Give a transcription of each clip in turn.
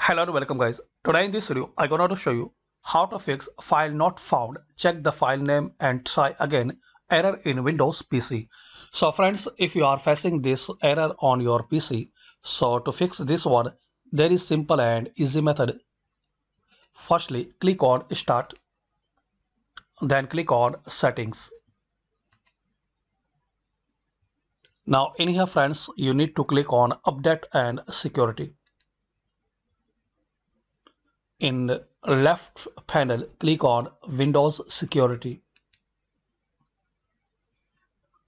Hello and welcome guys. Today in this video I'm going to show you how to fix file not found. Check the file name and try again error in Windows PC. So friends, if you are facing this error on your PC, so to fix this one there is simple and easy method. Firstly, click on Start, then click on Settings. Now in here friends, you need to click on Update and Security. In left panel, click on Windows Security.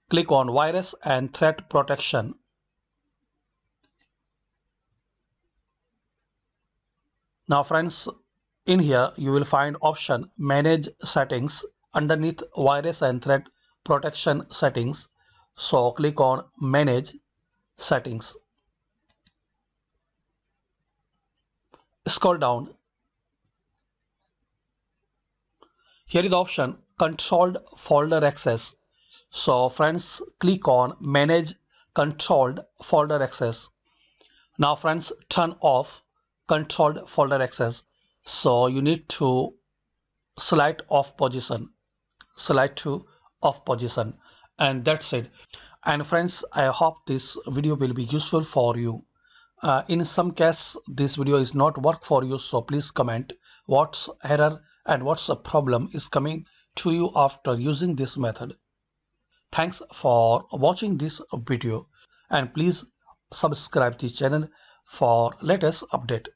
Click on Virus and Threat Protection. Now friends, in here you will find option Manage Settings underneath Virus and Threat Protection Settings. So click on Manage Settings. Scroll down. Here is the option Controlled Folder Access. So friends, click on Manage Controlled Folder Access. Now friends, turn off Controlled Folder Access. So you need to slide off position, slide to off position, and that's it. And friends, I hope this video will be useful for you. In some case this video is not work for you, so please comment what's error and what's a problem is coming to you after using this method. Thanks for watching this video and please subscribe the channel for latest update.